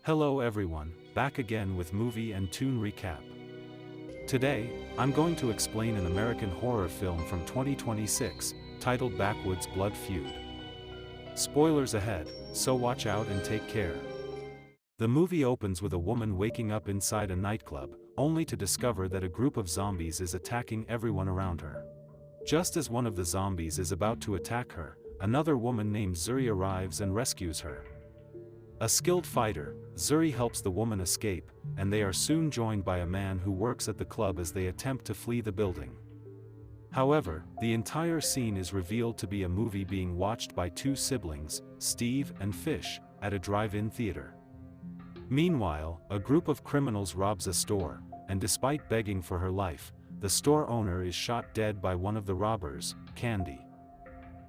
Hello everyone, back again with movie and tune recap. Today, I'm going to explain an American horror film from 2026, titled Backwoods Blood Feud. Spoilers ahead, so watch out and take care. The movie opens with a woman waking up inside a nightclub, only to discover that a group of zombies is attacking everyone around her. Just as one of the zombies is about to attack her, another woman named Zuri arrives and rescues her. A skilled fighter, Zuri helps the woman escape, and they are soon joined by a man who works at the club as they attempt to flee the building. However, the entire scene is revealed to be a movie being watched by two siblings, Steve and Fish, at a drive-in theater. Meanwhile, a group of criminals robs a store, and despite begging for her life, the store owner is shot dead by one of the robbers, Candy.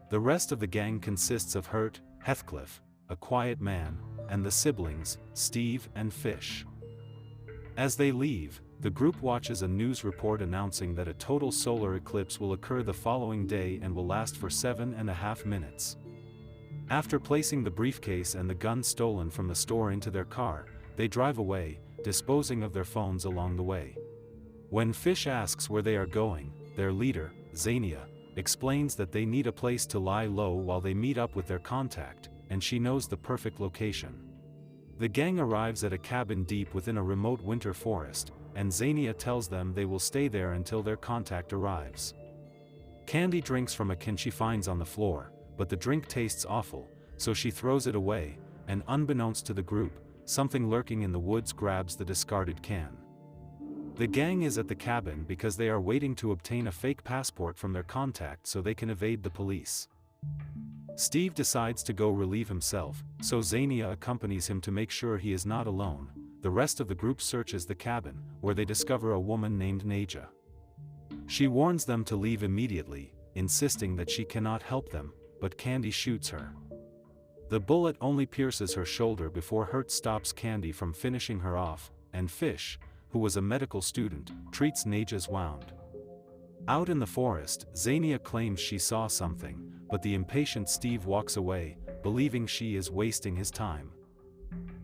The rest of the gang consists of Hurt, Heathcliff, a quiet man, and the siblings, Steve and Fish. As they leave, the group watches a news report announcing that a total solar eclipse will occur the following day and will last for 7.5 minutes. After placing the briefcase and the gun stolen from the store into their car, they drive away, disposing of their phones along the way. When Fish asks where they are going, their leader, Xenia, explains that they need a place to lie low while they meet up with their contact, and she knows the perfect location. The gang arrives at a cabin deep within a remote winter forest, and Xenia tells them they will stay there until their contact arrives. Candy drinks from a can she finds on the floor, but the drink tastes awful, so she throws it away, and unbeknownst to the group, something lurking in the woods grabs the discarded can. The gang is at the cabin because they are waiting to obtain a fake passport from their contact so they can evade the police. Steve decides to go relieve himself, so Xenia accompanies him to make sure he is not alone. The rest of the group searches the cabin, where they discover a woman named Naja. She warns them to leave immediately, insisting that she cannot help them, but Candy shoots her. The bullet only pierces her shoulder before Hurt stops Candy from finishing her off, and Fish, who was a medical student, treats Naja's wound. Out in the forest, Xenia claims she saw something, but the impatient Steve walks away, believing she is wasting his time.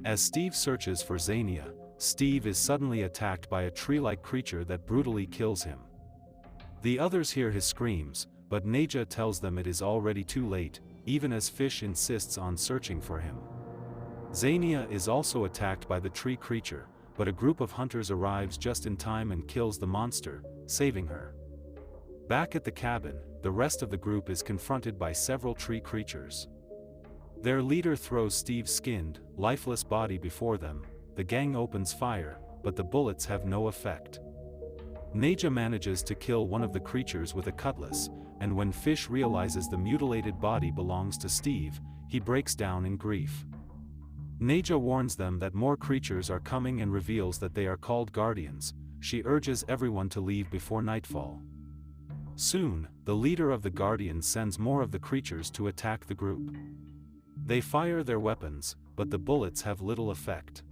As Steve searches for Xenia, Steve is suddenly attacked by a tree-like creature that brutally kills him. The others hear his screams, but Naja tells them it is already too late, even as Fish insists on searching for him. Xenia is also attacked by the tree creature, but a group of hunters arrives just in time and kills the monster, saving her. Back at the cabin, the rest of the group is confronted by several tree creatures. Their leader throws Steve's skinned, lifeless body before them. The gang opens fire, but the bullets have no effect. Naja manages to kill one of the creatures with a cutlass, and when Fish realizes the mutilated body belongs to Steve, he breaks down in grief. Naja warns them that more creatures are coming and reveals that they are called guardians. She urges everyone to leave before nightfall. Soon, the leader of the Guardians sends more of the creatures to attack the group. They fire their weapons, but the bullets have little effect.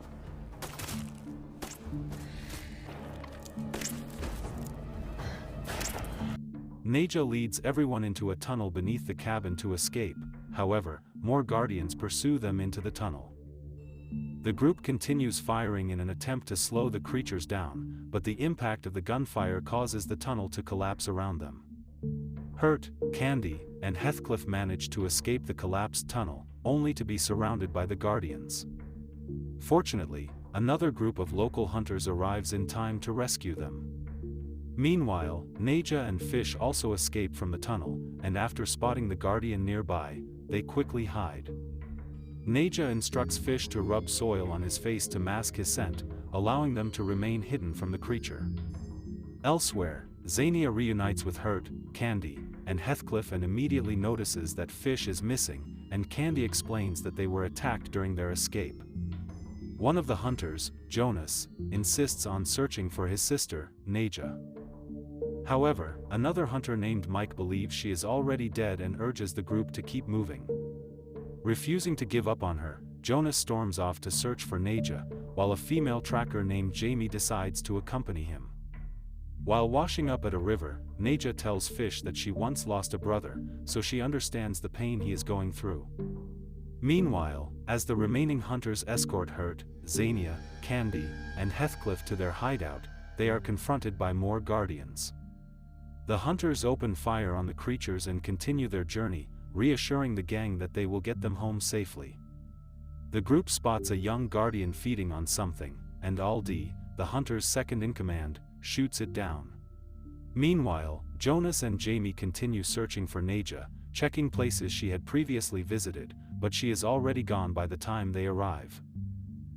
Naja leads everyone into a tunnel beneath the cabin to escape. However, more Guardians pursue them into the tunnel. The group continues firing in an attempt to slow the creatures down, but the impact of the gunfire causes the tunnel to collapse around them. Hurt, Candy, and Heathcliff manage to escape the collapsed tunnel, only to be surrounded by the Guardians. Fortunately, another group of local hunters arrives in time to rescue them. Meanwhile, Naja and Fish also escape from the tunnel, and after spotting the Guardian nearby, they quickly hide. Naja instructs Fish to rub soil on his face to mask his scent, allowing them to remain hidden from the creature. Elsewhere, Xenia reunites with Hurt, Candy, and Heathcliff and immediately notices that Fish is missing, and Candy explains that they were attacked during their escape. One of the hunters, Jonas, insists on searching for his sister, Naja. However, another hunter named Mike believes she is already dead and urges the group to keep moving. Refusing to give up on her, Jonas storms off to search for Naja, while a female tracker named Jamie decides to accompany him. While washing up at a river, Naja tells Fish that she once lost a brother, so she understands the pain he is going through. Meanwhile, as the remaining hunters escort Hurt, Xenia, Candy, and Heathcliff to their hideout, they are confronted by more guardians. The hunters open fire on the creatures and continue their journey, reassuring the gang that they will get them home safely. The group spots a young guardian feeding on something, and Aldi, the hunter's second-in-command, shoots it down. Meanwhile, Jonas and Jamie continue searching for Naja, checking places she had previously visited, but she is already gone by the time they arrive.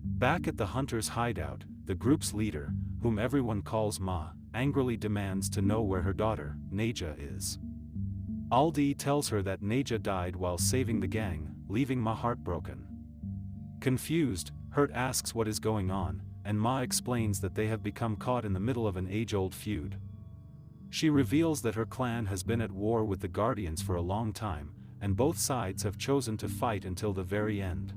Back at the hunter's hideout, the group's leader, whom everyone calls Ma, angrily demands to know where her daughter, Naja, is. Aldi tells her that Naja died while saving the gang, leaving Ma heartbroken. Confused, Hurt asks what is going on, and Ma explains that they have become caught in the middle of an age-old feud. She reveals that her clan has been at war with the Guardians for a long time, and both sides have chosen to fight until the very end.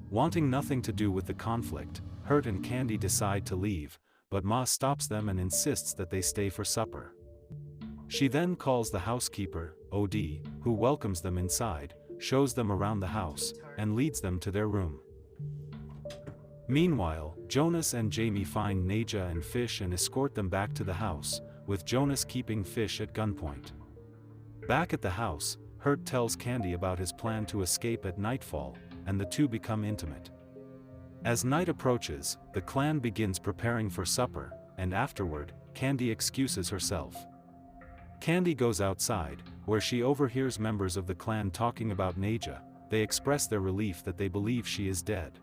Wanting nothing to do with the conflict, Hurt and Candy decide to leave, but Ma stops them and insists that they stay for supper. She then calls the housekeeper, OD, who welcomes them inside, shows them around the house, and leads them to their room. Meanwhile, Jonas and Jamie find Naja and Fish and escort them back to the house, with Jonas keeping Fish at gunpoint. Back at the house, Hurt tells Candy about his plan to escape at nightfall, and the two become intimate. As night approaches, the clan begins preparing for supper, and afterward, Candy excuses herself. Candy goes outside, where she overhears members of the clan talking about Naja. They express their relief that they believe she is dead.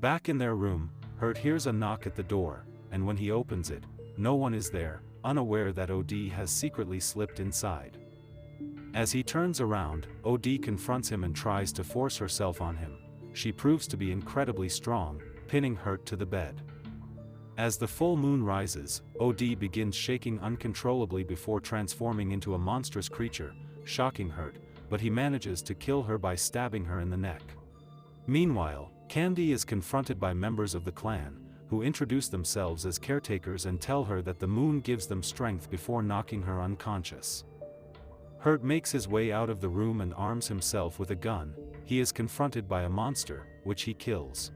Back in their room, Hurt hears a knock at the door, and when he opens it, no one is there, unaware that OD has secretly slipped inside. As he turns around, OD confronts him and tries to force herself on him. She proves to be incredibly strong, pinning Hurt to the bed. As the full moon rises, OD begins shaking uncontrollably before transforming into a monstrous creature, shocking Hurt, but he manages to kill her by stabbing her in the neck. Meanwhile, Candy is confronted by members of the clan, who introduce themselves as caretakers and tell her that the moon gives them strength before knocking her unconscious. Hurt makes his way out of the room and arms himself with a gun. He is confronted by a monster, which he kills.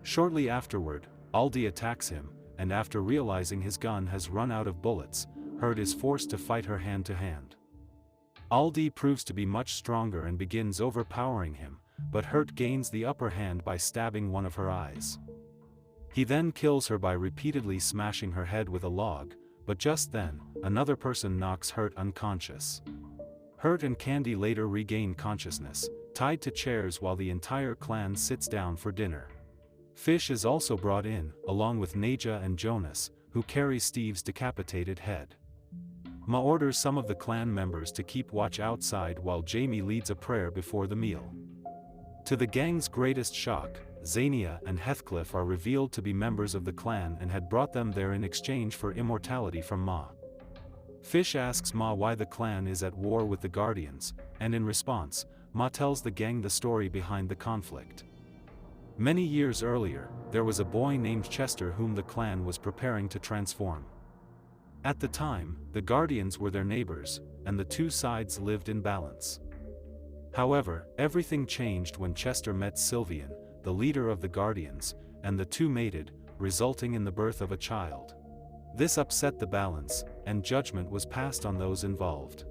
Shortly afterward, Aldi attacks him, and after realizing his gun has run out of bullets, Hurt is forced to fight her hand to hand. Aldi proves to be much stronger and begins overpowering him, but Hurt gains the upper hand by stabbing one of her eyes. He then kills her by repeatedly smashing her head with a log, but just then, another person knocks Hurt unconscious. Hurt and Candy later regain consciousness, tied to chairs while the entire clan sits down for dinner. Fish is also brought in, along with Naja and Jonas, who carry Steve's decapitated head. Ma orders some of the clan members to keep watch outside while Jamie leads a prayer before the meal. To the gang's greatest shock, Xenia and Heathcliff are revealed to be members of the clan and had brought them there in exchange for immortality from Ma. Fish asks Ma why the clan is at war with the Guardians, and in response, Ma tells the gang the story behind the conflict. Many years earlier, there was a boy named Chester whom the clan was preparing to transform. At the time, the Guardians were their neighbors, and the two sides lived in balance. However, everything changed when Chester met Sylvian, the leader of the Guardians, and the two mated, resulting in the birth of a child. This upset the balance, and judgment was passed on those involved.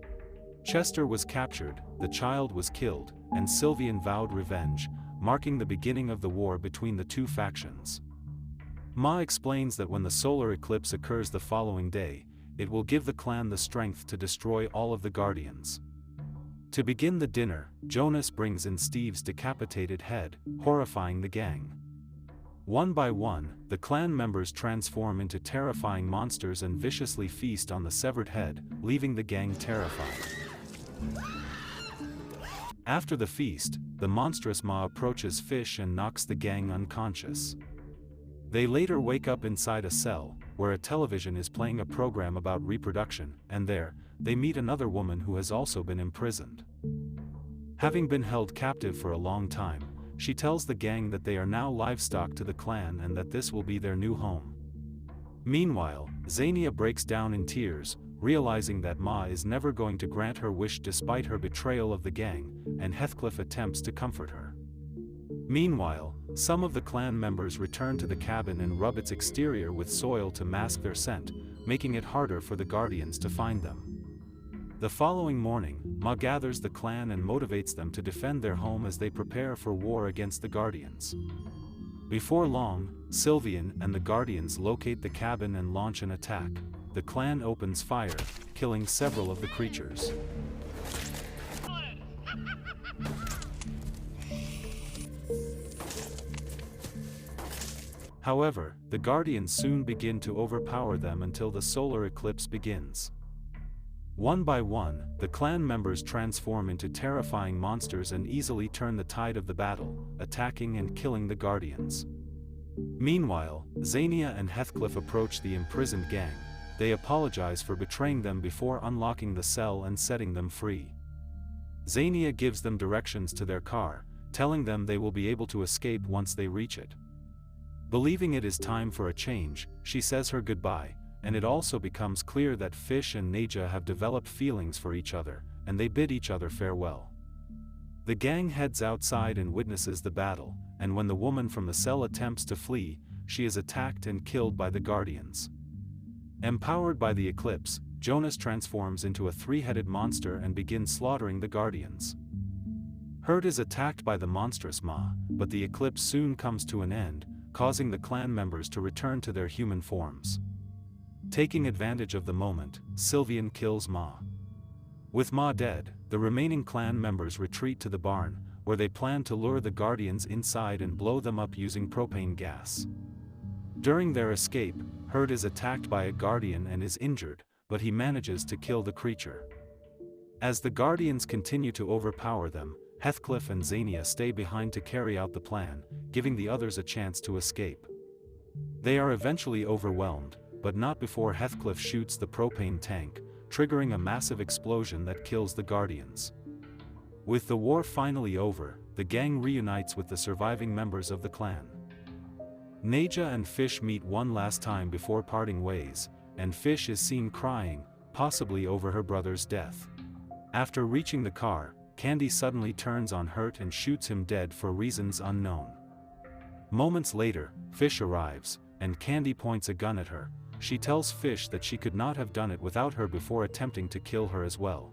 Chester was captured, the child was killed, and Sylvian vowed revenge, marking the beginning of the war between the two factions. Ma explains that when the solar eclipse occurs the following day, it will give the clan the strength to destroy all of the Guardians. To begin the dinner, Jonas brings in Steve's decapitated head, horrifying the gang. One by one, the clan members transform into terrifying monsters and viciously feast on the severed head, leaving the gang terrified. After the feast, the monstrous Ma approaches Fish and knocks the gang unconscious. They later wake up inside a cell, where a television is playing a program about reproduction, and there, they meet another woman who has also been imprisoned. Having been held captive for a long time, she tells the gang that they are now livestock to the clan and that this will be their new home. Meanwhile, Xenia breaks down in tears, realizing that Ma is never going to grant her wish despite her betrayal of the gang, and Heathcliff attempts to comfort her. Meanwhile, some of the clan members return to the cabin and rub its exterior with soil to mask their scent, making it harder for the Guardians to find them. The following morning, Ma gathers the clan and motivates them to defend their home as they prepare for war against the Guardians. Before long, Sylvian and the Guardians locate the cabin and launch an attack. The clan opens fire, killing several of the creatures. However, the Guardians soon begin to overpower them until the solar eclipse begins. One by one, the clan members transform into terrifying monsters and easily turn the tide of the battle, attacking and killing the Guardians. Meanwhile, Xania and Heathcliff approach the imprisoned gang. They apologize for betraying them before unlocking the cell and setting them free. Xania gives them directions to their car, telling them they will be able to escape once they reach it. Believing it is time for a change, she says her goodbye, and it also becomes clear that Fish and Naja have developed feelings for each other, and they bid each other farewell. The gang heads outside and witnesses the battle, and when the woman from the cell attempts to flee, she is attacked and killed by the Guardians. Empowered by the eclipse, Jonas transforms into a three-headed monster and begins slaughtering the Guardians. Hurt is attacked by the monstrous Ma, but the eclipse soon comes to an end, causing the clan members to return to their human forms. Taking advantage of the moment, Sylvian kills Ma. With Ma dead, the remaining clan members retreat to the barn, where they plan to lure the Guardians inside and blow them up using propane gas. During their escape, Hurt is attacked by a Guardian and is injured, but he manages to kill the creature. As the Guardians continue to overpower them, Heathcliff and Xania stay behind to carry out the plan, giving the others a chance to escape. They are eventually overwhelmed, but not before Heathcliff shoots the propane tank, triggering a massive explosion that kills the Guardians. With the war finally over, the gang reunites with the surviving members of the clan. Naja and Fish meet one last time before parting ways, and Fish is seen crying, possibly over her brother's death. After reaching the car, Candy suddenly turns on Hurt and shoots him dead for reasons unknown. Moments later, Fish arrives, and Candy points a gun at her. She tells Fish that she could not have done it without her before attempting to kill her as well.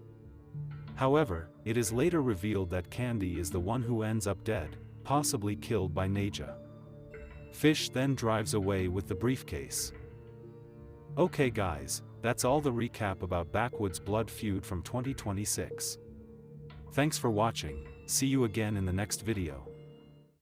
However, it is later revealed that Candy is the one who ends up dead, possibly killed by Naja. Fish then drives away with the briefcase. Okay guys, that's all the recap about Backwoods Blood Feud from 2026. Thanks for watching, see you again in the next video.